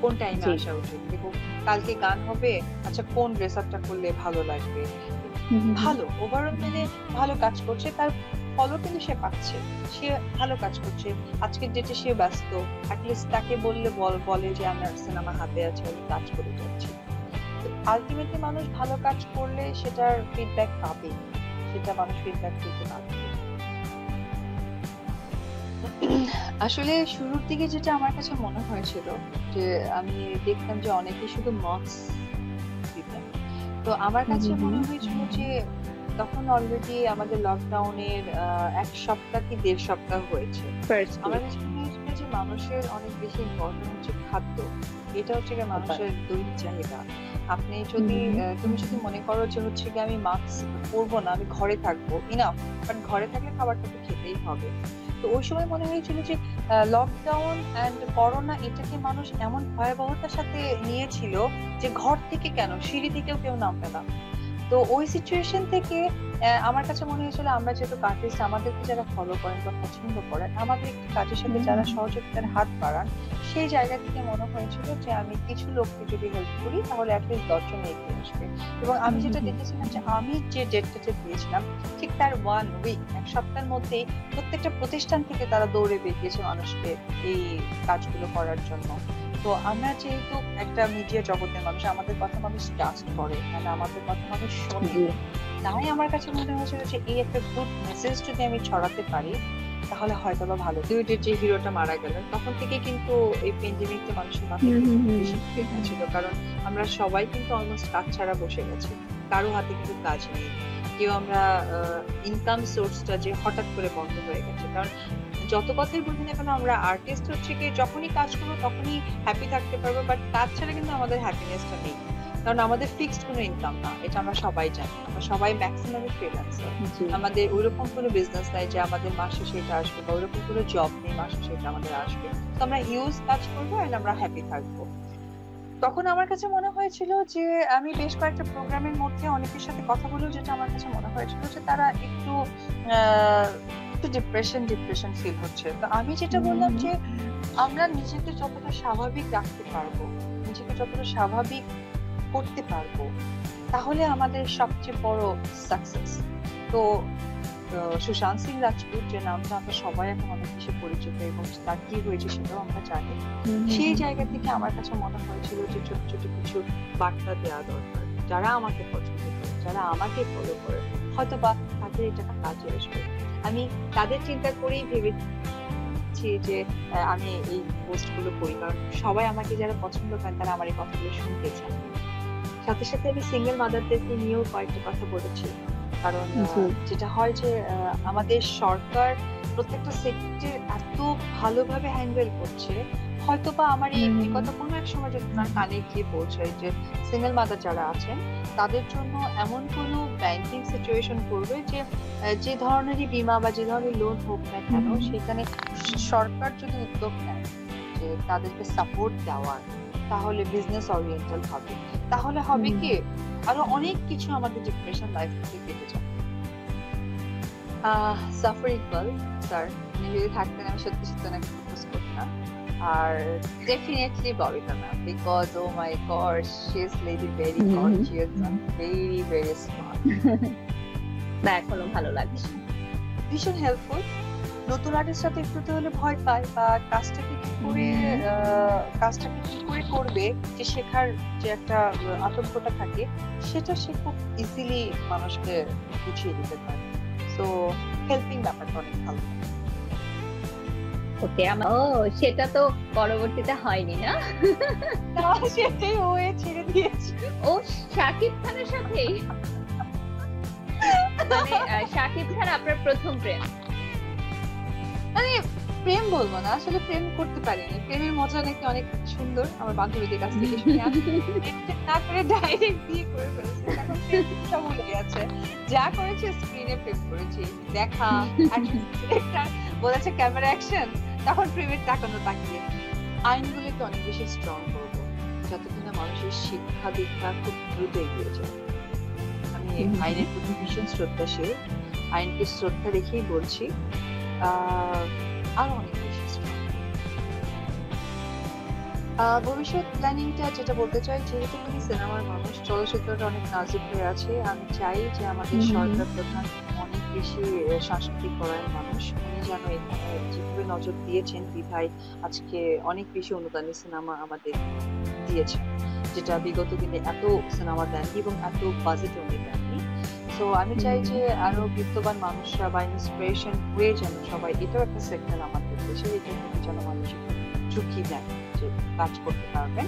কোন টাইমে আসা উচিত, দেখো কালকে গান হবে, আচ্ছা কোন ড্রেস আপটা করলে ভালো লাগবে। ভালো ওভারঅল মানে ভালো কাজ করছে, তার ফলও কিন্তু সে পাচ্ছে। সে ভালো কাজ করছে, আজকের ডেটে সে ব্যস্ত, অ্যাটলিস্ট তাকে বললে বলে যে আমার সিনেমা হাতে আছে, আমি কাজ করে যাচ্ছি। আলটিমেটলি মানুষ ভালো কাজ করলে সেটার ফিডব্যাক পাবে, সেটা মানুষ ফিডব্যাক দিতে পারবে। আসলে শুরুর দিকে যেটা আমার কাছে মনে হয়েছিল, যে আমি দেখতাম যে অনেকে শুধু মার্কস দিতেন। তো আমার কাছে মনে হয়েছিল যে তখন অলরেডি আমাদের লকডাউনের 1 সপ্তাহ কি 1.5 সপ্তাহ হয়েছে। আমার কাছে মনে হয়েছিল যে মানুষের অনেক বেশি ইম্পর্টেন্ট হচ্ছে খাদ্য। এটা হচ্ছে গিয়ে মানুষের দৈনিক চাহিদা। আপনি যদি তুমি যদি মনে করো যে হচ্ছে কি আমি মাস্ক পরবো না, আমি ঘরে থাকবো, ইনাফ, বাট ঘরে থাকলে খাবারটা তো খেতেই হবে। তো ওই সময় মনে হয়েছিল যে লকডাউন এন্ড করোনা এটাকে মানুষ এমন ভয়াবহতার সাথে নিয়েছিল যে ঘর থেকে কেন, সিঁড়ি থেকেও কেউ নামবে না। তো ওই সিচুয়েশন থেকে আমার কাছে মনে হয়েছিল আমরা যেহেতু আর্টিস্ট, আমাদেরকে যারা ফলো করেন বা পছন্দ করেন, আমাদের একটু কাজের সাথে যারা সহযোগিতার হাত বাড়ান, সেই জায়গা থেকে মনে হয়েছিল যে আমি কিছু লোককে যদি হেল্প করি তাহলে অ্যাটলিস্ট 10 জন এগিয়ে আসবে। এবং আমি যেটা দেখেছিলাম যে আমি যে ডেটটা দিয়েছিলাম ঠিক তার 1 উইক, 1 সপ্তাহের মধ্যেই প্রত্যেকটা প্রতিষ্ঠান থেকে তারা দৌড়ে বেরিয়েছে মানুষকে এই কাজগুলো করার জন্য। তো আমরা যেহেতু একটা মিডিয়া জগতের মানুষ, আমাদের কথা মানুষ ট্রাস্ট করে, মানে আমাদের কথা মানুষ শোনে, তাই আমার কাছে মনে হয়েছিল যে এই একটা গুড মেসেজ যদি আমি ছড়াতে পারি তাহলে হয়তো বা ভালো। দুইটা যে হিরোটা মারা গেলেন তখন থেকে কিন্তু এই প্যান্ডেমিকটা মানুষের মাথায় বেশি ছিল, কারণ আমরা সবাই কিন্তু অলমোস্ট কাজ ছাড়া বসে গেছি, কারো হাতে কিন্তু কাজ নেই, কেউ আমরা ইনকাম সোর্সটা যে হঠাৎ করে বন্ধ হয়ে গেছে। কারণ যত কথাই বলি না কেন, আমরা আর্টিস্ট হচ্ছে কি যখনই কাজ করবো তখনই হ্যাপি থাকতে পারবো, বাট কাজ ছাড়া কিন্তু আমাদের হ্যাপিনেসটা নেই, কারণ আমাদের ফিক্সড কোনো ইনকাম না, এটা আমরা সবাই জানি। আমরা সবাই ম্যাক্সিমাম ফ্রিল্যান্সার, আমাদের ওইরকম কোনো বিজনেস নাই যে আমাদের মাসে সেটা আসবে, বা ওইরকম কোনো জব নেই মাসে সেটা আমাদের আসবে। তো আমরা ইউজ কাজ করবো এন্ড আমরা হ্যাপি থাকবো। তখন আমার কাছে মনে হয়েছিল যে আমি বেশ কয়েকটা প্রোগ্রামের মধ্যে অনেকের সাথে কথা বলেও যেটা আমার কাছে মনে হয়েছিল যে তারা একটু ডিপ্রেশন ফিল হচ্ছে। তো আমি যেটা বললাম যে আমরা নিজেকে যতটা স্বাভাবিক রাখতে পারবো, নিজেকে যতটা স্বাভাবিক করতে পারবো, তাহলে আমাদের সবচেয়ে বড় সাকসেস। তো সুশান্ত সিং রাজপুত যে নামটা আমরা সবাই এখন অনেক বেশি পরিচিত এবং তার কি হয়েছে সেটাও আমরা জানি, সেই জায়গা থেকে আমার কাছে মনে হয়েছিল যে ছোট ছোট কিছু বার্তা দেওয়া দরকার। যারা আমাকে পছন্দ করে, যারা আমাকে ফলো করে, হয়তো বা তাদের এটা কাজে আসবে। আমি তাদের চিন্তা করেই ভেবেছি যে আমি এই পোস্ট গুলো করি, কারণ সবাই আমাকে যারা পছন্দ করেন তারা আমার এই কথাগুলো শুনতে চান। সাথে সাথে আমি সিঙ্গেল মাদারদেরকে নিয়েও কয়েকটা কথা বলেছি, কারণ যেটা হয় যে আমাদের সরকার প্রত্যেকটা সেক্টর এত ভালোভাবে হ্যান্ডেল করছে, হয়তো বা আমার এই কথা কোনো এক সময় যদি তার কানে গিয়ে পৌঁছায় যে সিঙ্গেল মাদার যারা আছেন তাদের জন্য এমন কোনো ব্যাংকিং সিচুয়েশন করবে যে যে ধরনেরই বীমা বা যে ধরনের লোন হোক না কেন, সেখানে সরকার যদি উদ্যোগ নেয় যে তাদেরকে সাপোর্ট দেওয়ার, তাহলে বিজনেস ওরিয়েন্টাল হবে, তাহলে হবে কি আরো অনেক কিছু আমাদের ডিপ্রেশন লাইফ থেকে কেটে যাবে। সাফার ইকবাল স্যার উনি যদি থাকতেন আমি সত্যি সত্যি ওনাকে প্রপোজ করতাম। আর definitely Babita ma'am, because oh my God she is lady very gorgeous and very very smart. না এখনো ভালো লাগছে, ভীষণ হেল্পফুল, নতুন আর্টিস্টরা তো একটুতে হলে ভয় পায় বা কাজটাকে কি করে করবে, যে শেখার যে একটা আতঙ্কটা থাকে, সেটা সে খুব ইজিলি মানুষকে বুঝিয়ে দিতে পারে। তো হেল্পিং ব্যাপারটা অনেক ভালো। ওকে, ও সেটা তো পরবর্তীতে হয়নি না? না, সেটাই হয়ে ছেড়ে দিয়েছি। ও শাকিব খানের সাথেই? মানে শাকিব খান আপনার প্রথম প্রেম? মানে প্রেম বলবো না, আসলে প্রেম করতে পারিনি। প্রেমের মজা নাকি অনেক সুন্দর, আমার বান্ধবীদের কাছ থেকে শুনে আমি না করে ডাইরেক্ট বিয়ে করে ফেলেছি। এখন প্রেমটা ভুলে গেছে, যা করেছে স্ক্রিনে প্রেম করেছি, দেখা বলেছে ক্যামেরা অ্যাকশন, তখন প্রেমের তাকানো তাকিয়ে। আইনগুলোকে অনেক বেশি স্ট্রং করবো, যতক্ষণ না মানুষের শিক্ষা দীক্ষা খুব দ্রুত এগিয়ে যায়। আমি আইনের প্রতি ভীষণ শ্রদ্ধাশীল, আইনকে শ্রদ্ধা রেখেই বলছি। আরো অনেক বেশি strong। ভবিষ্যৎ প্ল্যানিংটা যেটা বলতে চাই, যেহেতু তুমি সিনেমার মানুষ, চলচ্চিত্রটা অনেক নাজুক হয়ে আছে, আমি চাই যে আমাদের সরকার প্রধান অনেক বেশি সাংস্কৃতিক পরায়ণ মানুষ, উনি যেন এখানে যেভাবে নজর দিয়েছেন বিধায় আজকে অনেক বেশি অনুদানী সিনেমা আমাদের দিয়েছেন, যেটা বিগত দিনে এত সিনেমা দেননি এবং এত বাজেট উনি দেননি। তো আমি চাই যে আরো বিত্তবান মানুষরা বা ইন্সপিরেশন হয়ে যেন সবাই, এটাও একটা সেক্টর আমাদের দেশে, এটার প্রতি যেন মানুষ ঝুঁকি দেন যে কাজ করতে পারবেন।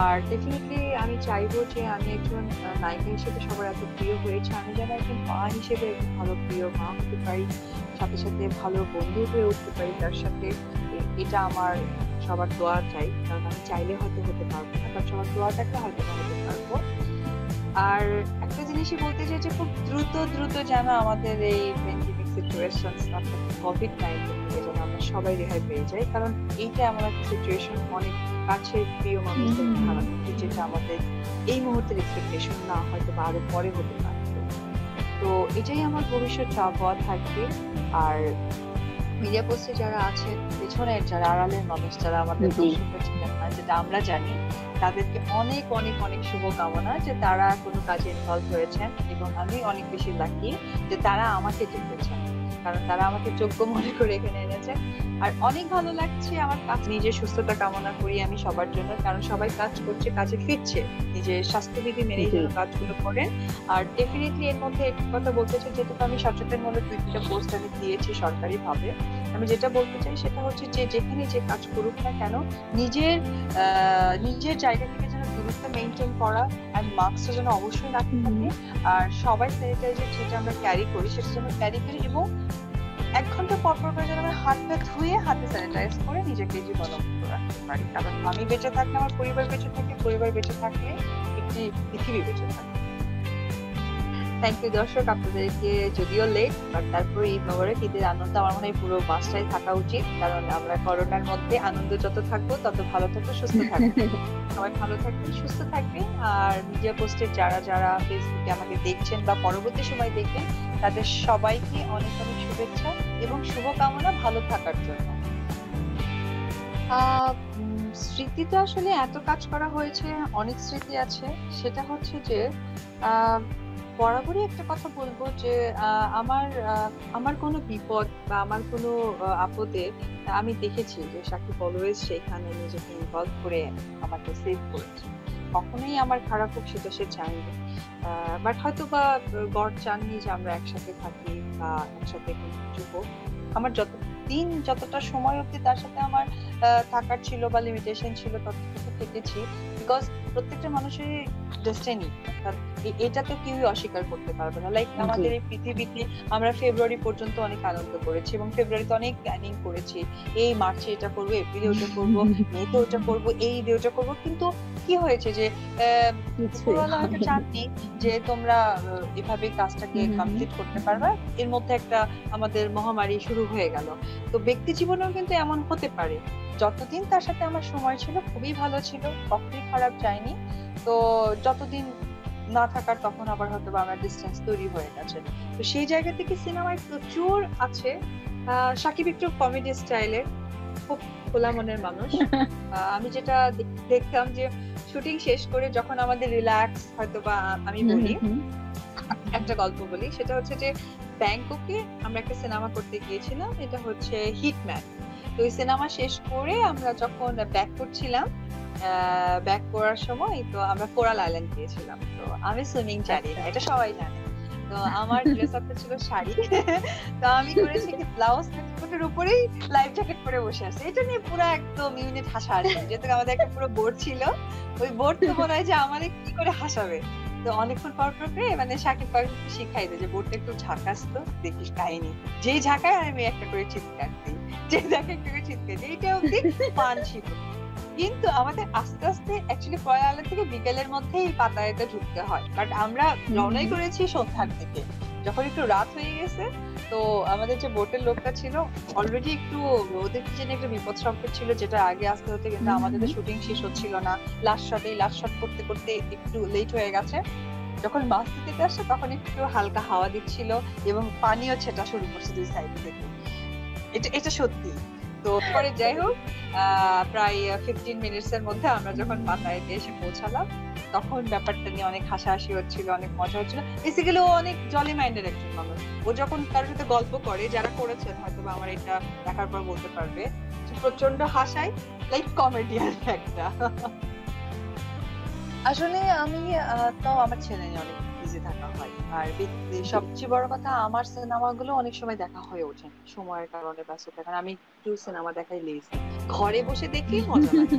আর ডেফিনেটলি আমি চাইবো যে আমি একজন নায়িকা হিসেবে সবার এত প্রিয় হয়েছে, আমি যেন একজন মা হিসেবে একজন ভালো প্রিয় মা হতে পারি, সাথে সাথে ভালো বন্ধু হয়ে উঠতে পারি তার সাথে। এটা আমার সবার দোয়া চাই, কারণ আমি চাইলে হয়তো হতে পারবো না, কারণ সবার দোয়া থাকলে হয়তো হতে পারবো। আর একটা জিনিসই বলতে চাই যে খুব দ্রুত যেন আমাদের এই প্যান্ডেমিক সিচুয়েশন অর্থাৎ কোভিড-19 থেকে যেন আমরা সবাই রেহাই পেয়ে যাই, কারণ এইটা এমন একটা সিচুয়েশন অনেক কাছের প্রিয় মানুষদের খারাপ, যেটা আমাদের এই মুহূর্তের এক্সপেকটেশন না, হয়তো বা আরো পরে হতে পারতো। তো এটাই আমার ভবিষ্যৎ চাওয়া থাকবে। আর মিডিয়া পোস্টে যারা আছেন, পেছনের যারা আড়ালের মানুষ, যারা আমাদের দর্শক ছিলেন না, যেটা আমরা জানি, তাদেরকে অনেক অনেক অনেক শুভকামনা যে তারা কোনো কাজে ইনভলভ হয়েছেন, এবং আমি অনেক বেশি লাকি যে তারা আমাকে দেখেছেন, কারণ তারা আমাকে যোগ্য মনে করে এখানে এনেছেন। আর অনেক ভালো লাগছে, আমার কাজ, নিজের সুস্থতা কামনা করি আমি সবার জন্য, কারণ সবাই কাজ করছে, কাজে ফিরছে, নিজের স্বাস্থ্যবিধি মেনেই যেন কাজগুলো করেন। আর ডেফিনেটলি এর মধ্যে একটা কথা বলতে চাই, যেহেতু আমি সচেতন মনে 2-3টা পোস্ট আমি দিয়েছি সরকারি ভাবে, আমি যেটা বলতে চাই সেটা হচ্ছে যে যেখানে যে কাজ করুক না কেন, নিজের জায়গা থেকে যেন দূরত্ব মেনটেন করা, আর মাস্কটা যেন অবশ্যই রাখতে থাকে, আর সবাই স্যানিটাইজার যেটা আমরা ক্যারি করি সেটা যেন ক্যারি করি, এবং 1 ঘন্টা পর পর যেন আমরা হাতটা ধুয়ে হাতে স্যানিটাইজ করে নিজেকে জীবাণুমুক্ত রাখতে পারি, কারণ আমি বেঁচে থাকলে আমার পরিবার বেঁচে থাকে, পরিবার বেঁচে থাকলে একটি পৃথিবী বেঁচে থাকে। থ্যাংক ইউ দর্শক, আপনাদেরকে যদিও লেট, বাট তারপরে ঈদ মোবারক, ঈদের আনন্দ আমার মনে হয় পুরো মাসটাই থাকা উচিত, কারণ আমরা করোনার মধ্যে আনন্দ যত থাকবো তত ভালো থাকবো, সুস্থ থাকবো। সবাই ভালো থাকবেন, সুস্থ থাকবেন। আর মিডিয়া পোস্টের যারা ফেসবুকে আমাকে দেখছেন বা পরবর্তী সময় দেখবেন, তাদের সবাইকে অনেক অনেক শুভেচ্ছা এবং শুভকামনা ভালো থাকার জন্য। স্মৃতিতে আসলে এত কাজ করা হয়েছে, অনেক স্মৃতি আছে। সেটা হচ্ছে যে বরাবরই একটা কথা বলবো যে আমার কোনো বিপদ বা আমার কোনো আপদে আমি দেখেছি যে সাকিব অলওয়েজ সেখানে নিজেকে ইনভলভ করে আমাকে সেভ করেছে। কখনোই আমার খারাপ হোক সেটা সে চায়নি, বাট হয়তো বা গড চাননি যে আমরা একসাথে থাকি বা একসাথে কোনো কিছু হোক। আমার যতটা সময় অবধি তার সাথে আমার থাকার ছিল বা লিমিটেশন ছিল, ততটুকু থেকেছি, বিকজ প্রত্যেকটা মানুষের ডেস্টিনি, এটা তো কেউই অস্বীকার করতে পারবে না। লাইক আমাদের এই পৃথিবীতে আমরা ফেব্রুয়ারি পর্যন্ত অনেক আনন্দ করেছি এবং ফেব্রুয়ারিতে অনেক প্ল্যানিং করেছি, এই মার্চে এটা করবো, এপ্রিলে ওটা করবো, মেতে ওটা করবো, এই ঈদে ওটা করবো, কিন্তু কি হয়েছে যে উপরওয়ালা হয়তো চাননি যে তোমরা এভাবে কাজটাকে কমপ্লিট করতে পারবে। এর মধ্যে একটা আমাদের মহামারী শুরু হয়ে গেল। তো ব্যক্তি জীবনেও কিন্তু এমন হতে পারে। যতদিন তার সাথে আমার সময় ছিল খুবই ভালো ছিল, কখনোই খারাপ যায়নি। তো যতদিন না থাকার তখন আবার হয়তো আমার ডিস্টেন্স তৈরি হয়ে গেছে। তো সেই জায়গা থেকে সিনেমায় প্রচুর আছে। সাকিব একটু কমেডি স্টাইলের, খুব খোলা মনের মানুষ। আমি যেটা দেখতাম যে শুটিং শেষ করে যখন আমাদের রিল্যাক্স, হয়তো বা আমি বলি একটা গল্প বলি, সেটা হচ্ছে যে ব্যাংককে আমরা একটা সিনেমা করতে গিয়েছিলাম, এটা হচ্ছে হিটম্যান। তো ওই সিনেমা শেষ করে আমরা যখন ব্যাক করছিলাম, ব্যাক করার সময় তো আমরা কোরাল আইল্যান্ড গিয়েছিলাম। তো আমি সুইমিং জানি না, এটা সবাই জানে। তো আমার ড্রেস আপটা ছিল শাড়ি। তো আমি করেছি কি ব্লাউজ পেটিকোটের উপরেই লাইফ জ্যাকেট পরে বসে আছে। এটা নিয়ে পুরো একদম ইউনিট হাসাহাসি, যেহেতু আমাদের একটা পুরো বোর্ড ছিল। ওই বোর্ড তো মনে হয় যে আমাদের কি করে হাসাবে। তো অনেকক্ষণ পর মানে শাকিব কয়েকটা শিখাই দেয় যে বোর্ডটা একটু ঝাঁকাস, তো দেখিস কাহিনী। যেই ঝাঁকায় আমি একটা করে চিৎকার দিই, যে দেখে একটা করে চিৎকার দিই। এইটা অব্দি ফান ছিল। কিন্তু আমাদের আস্তে আস্তে অ্যাকচুয়ালি পয়লা থেকে বিকেলের মধ্যেই পাতায়াতে ঢুকতে হয়, বাট আমরা রওনাই করেছি সন্ধ্যার দিকে। যখন একটু রাত হয়ে গেছে, তো আমাদের যে বোটের লোকটা ছিল অলরেডি একটু, ওদের কি জানি একটা বিপদ সংকেত ছিল, যেটা আগে আসতে হতে, কিন্তু আমাদের শুটিং শেষ হচ্ছিল না। লাস্ট শট করতে করতে একটু লেট হয়ে গেছে। যখন মাছ দিতে আসছে তখন একটু হালকা হাওয়া দিচ্ছিল এবং পানিও ছেটা শুরু করছে দুই সাইড থেকে। এটা সত্যি। তো পরে যাই হোক, প্রায় 15 মিনিটস এর মধ্যে আমরা যখন পাতায়াতে এসে পৌঁছালাম, তখন ব্যাপারটা নিয়ে অনেক হাসাহাসি হচ্ছিল, অনেক মজা হচ্ছিল। বেসিক্যালি ও অনেক জলি মাইন্ডের একজন মানুষ। ও যখন কারোর সাথে গল্প করে, যারা করেছেন হয়তো বা আমার এটা দেখার পর বলতে পারবে, প্রচন্ড হাসায়, লাইক কমেডিয়ান একটা। আসলে আমি তো আমার ছেলে নিয়ে অনেক বিজি থাকা হয়। আর সবচেয়ে বড় কথা, আমার সিনেমাগুলো অনেক সময় দেখা হয়ে ওঠে না, সময়ের কারণে, ব্যস্ততার কারণে। আমি একটু সিনেমা দেখাই লেজি, ঘরে বসে দেখি মজা লাগে।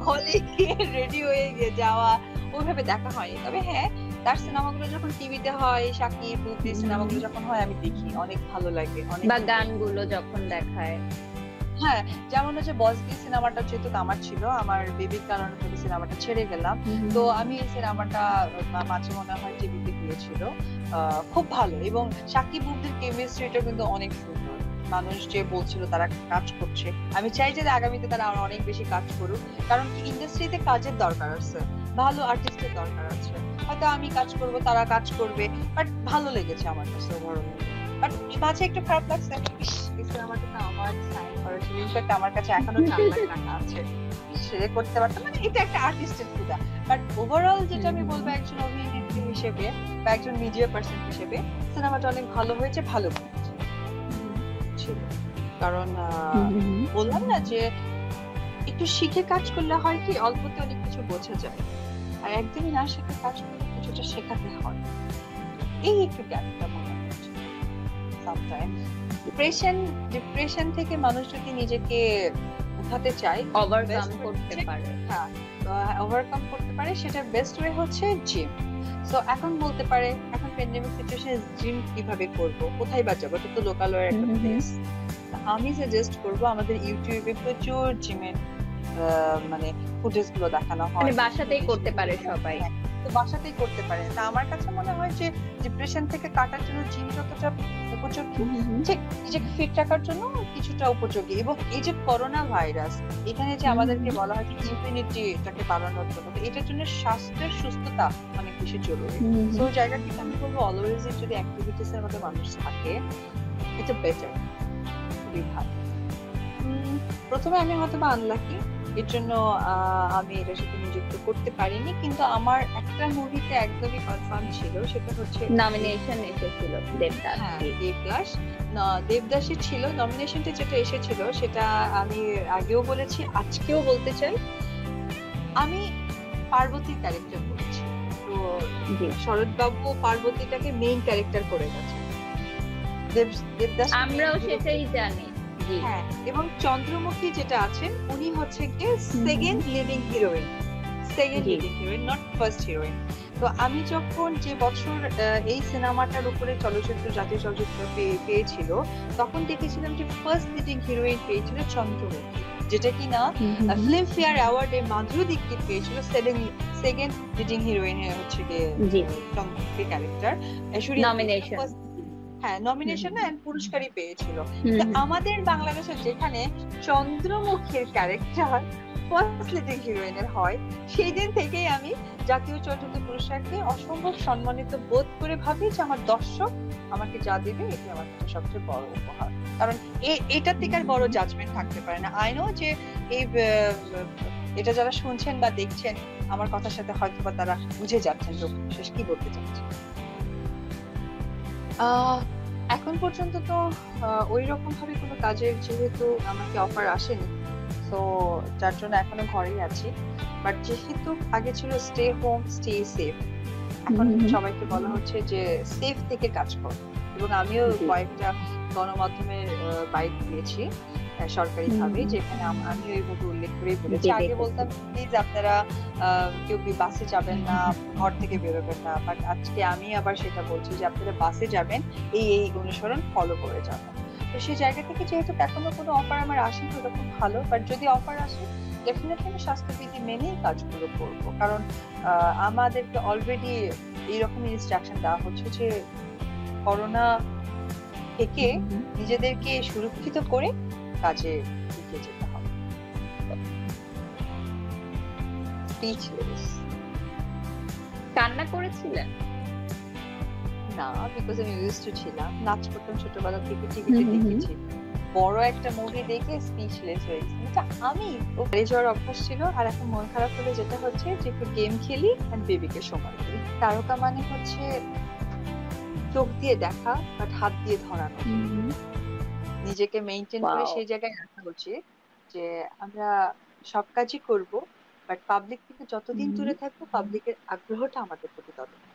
হলে গিয়ে রেডি হয়ে গিয়ে যাওয়া ওইভাবে দেখা হয়নি। তবে হ্যাঁ, তার সিনেমাগুলো যখন টিভিতে হয়, শাকিব বুবলির সিনেমাগুলো যখন হয়, আমি দেখি, অনেক ভালো লাগে। অনেক বা গানগুলো যখন দেখায়, হ্যাঁ, যেমন হচ্ছে বসগি সিনেমাটা যেহেতু আমার ছিল, আমার বেবির কারণে আমি সিনেমাটা ছেড়ে গেলাম। তো আমি এই সিনেমাটা মাঝে মনে হয় টিভিতে গিয়েছিল, খুব ভালো। এবং শাকিব বুবলির কেমিস্ট্রিটা কিন্তু অনেক সুন্দর। মানুষ যে বলছিল তারা কাজ করছে, আমি চাই যে আগামীতে তারা আরো অনেক বেশি কাজ করুক। কারণ কি, ইন্ডাস্ট্রিতে কাজের দরকার আছে, ভালো আর্টিস্টের দরকার আছে। হয়তো আমি কাজ করব, তারা কাজ করবে, বাট ভালো লেগেছে আমার কাছে ওভারঅল। বাট মাঝে একটু খারাপ লাগছে, এই সিনেমাটা তো আমার সাইন করা ছিল, ইনফ্যাক্ট আমার কাছে এখনো 4 লাখ টাকা আছে, সে করতে পারতাম। মানে এটা একটা আর্টিস্টের ক্ষুদা। বাট ওভারঅল যেটা আমি বলবো, একজন অভিনেত্রী হিসেবে বা একজন মিডিয়া পার্সন হিসেবে, সিনেমাটা অনেক ভালো হয়েছে, ভালো ছিল। কারণ বললাম না যে একটু শিখে কাজ করলে হয় কি, অল্পতে অনেক কিছু বোঝা যায়। আর একদমই না শিখে কাজ করলে কিছুটা শেখাতে হয়। এই একটু গ্যাপটা মনে হচ্ছে সামটাইমস। ডিপ্রেশন থেকে মানুষ যদি নিজেকে উঠাতে চায়, ওভারকাম করতে পারে, হ্যাঁ, ওভারকাম করতে পারে, সেটার বেস্ট ওয়ে হচ্ছে জিম। সো এখন বলতে পারে, এখন প্যান্ডেমিক সিচুয়েশনে জিম কিভাবে করব, কোথায় বা যাবো? এটা তো লোকালয়ের একটা প্লেস। আমি সাজেস্ট করব, আমাদের ইউটিউবে প্রচুর জিমের মানে ফুটেজ গুলো দেখানো হয়, মানে বাসাতেই করতে পারে সবাই। তো বাসাতেই করতে পারে। তা আমার কাছে মনে হয় যে ডিপ্রেশন থেকে কাটার জন্য জিম যতটা উপযোগী, ঠিক নিজেকে ফিট রাখার জন্য কিছুটা উপযোগী। এবং এই যে করোনা ভাইরাস, এখানে যে আমাদেরকে বলা হয় যে ইমিউনিটি এটাকে বাড়ানোর জন্য, তো এটার জন্য স্বাস্থ্যের সুস্থতা অনেক বেশি জরুরি। তো জায়গা থেকে আমি বলবো, অলওয়েজ যদি অ্যাক্টিভিটিস এর মধ্যে মানুষ থাকে, এটা বেটার, খুবই ভালো। প্রথমে আমি হয়তো বা আনলাকি, এর জন্য আমি এটার সাথে নিযুক্ত করতে পারিনি, কিন্তু আমার একটা মুভিতে একদমই কনফার্ম ছিল, সেটা হচ্ছে নমিনেশন এসেছিল দেবদাস। হ্যাঁ, দেবদাসে ছিল নমিনেশনটা, যেটা এসেছিল সেটা আমি আগেও বলেছি, আজকেও বলতে চাই, আমি পার্বতীর ক্যারেক্টার করেছি। তো শরৎ বাবু পার্বতীটাকে মেইন ক্যারেক্টার করে গেছে, দেবদাস আমরাও সেটাই জানি। হ্যাঁ, এবং চন্দ্রমুখী যেটা আছেন, উনি হচ্ছে গিয়ে second leading heroine, not first heroine. তো আমি যখন যে বছর এই সিনেমাটার উপরে জাতীয় চলচ্চিত্র পেয়েছিল, তখন দেখেছিলাম যে ফার্স্ট লিডিং হিরোইন পেয়েছিল চন্দ্রমুখী, যেটা কিনা ফিল্ম ফেয়ার অ্যাওয়ার্ডে মাধুরী দীক্ষিত পেয়েছিল সেকেন্ড লিডিং হিরোইন হচ্ছে গিয়ে চন্দ্রমুখী ক্যারেক্টার। নমিনেশন, হ্যাঁ, নমিনেশন এন্ড পুরস্কারই পেয়েছিল। আমাদের বাংলাদেশে যেখানে চন্দ্রমুখীর ক্যারেক্টার ফার্স্ট লিডিং হিরোইনের হয়, সেই দিন থেকেই আমি জাতীয় চলচ্চিত্র পুরস্কারকে অসম্ভব সম্মানিত বোধ করে ভাবি যে আমার দর্শক আমাকে যা দেবে, এটি আমার কাছে সবচেয়ে বড় উপহার। কারণ এটার থেকে আর বড় জাজমেন্ট থাকতে পারে না। আই নো যে এই এটা যারা শুনছেন বা দেখছেন, আমার কথার সাথে হয়তো বা তারা বুঝে যাচ্ছেন যে বিশেষ কি বলতে চাচ্ছেন। এখন পর্যন্ত তো ওই রকম ভাবে কোনো কাজের যেহেতু আমাকে অফার আসেনি, তো যার জন্য এখনো ঘরেই আছি। বাট যেহেতু আগে ছিল স্টে হোম স্টে সেফ, এখন হুম, হুম, হুম। সবাইকে বলা হচ্ছে যে সেফ থেকে কাজ করো। এবং আমিও জি। কয়েকটা গণমাধ্যমের বাইট দিয়েছি সরকারি হুম, ভাবে, হুম। যেখানে আমিও এইভাবে উল্লেখ করেই বলেছি। জি, আগে দেখেছি। বলতাম প্লিজ আপনারা কেউ বাসে যাবেন না, ঘর থেকে বেরোবেন না, বাট আজকে আমি আবার সেটা বলছি যে আপনারা বাসে যাবেন, এই অনুসরণ ফলো করে যাবেন। তো সেই জায়গা থেকে যেহেতু এখনো কোনো অফার আমার আসেনি ওরকম ভালো, বাট যদি অফার আসে ডেফিনেটলি আমি স্বাস্থ্যবিধি মেনেই কাজগুলো করবো। কারণ আমাদেরকে অলরেডি এইরকম ইনস্ট্রাকশন দেওয়া হচ্ছে যে করোনা থেকে হুম, হুম। নিজেদেরকে সুরক্ষিত করে কাজে এগিয়ে যেতে হবে। স্পিচলেস। কান্না করেছিলেন? না, বিকজ আমি ইউজড টু ছিলাম, নাচ করতাম ছোটবেলা থেকে, হুম, টিভিতে হুম, হুম। দেখেছি। বড় একটা মুভি দেখে স্পিচলেস হয়ে গেছি। এটা আমি হারিয়ে যাওয়ার অভ্যাস ছিল। আর এখন মন খারাপ হলে যেটা হচ্ছে যে একটু গেম খেলি আর বেবিকে সময় দিই। তারকা মানে হচ্ছে চোখ দিয়ে দেখা বাট হাত দিয়ে ধরা নয়। হুম, হুম। নিজেকে মেইনটেইন করে ওয়াও! সেই জায়গায় রাখা উচিত যে আমরা সব কাজই করব, বাট পাবলিক থেকে যতদিন হুম। দূরে থাকবো পাবলিকের আগ্রহটা আমাদের প্রতি ততদিন।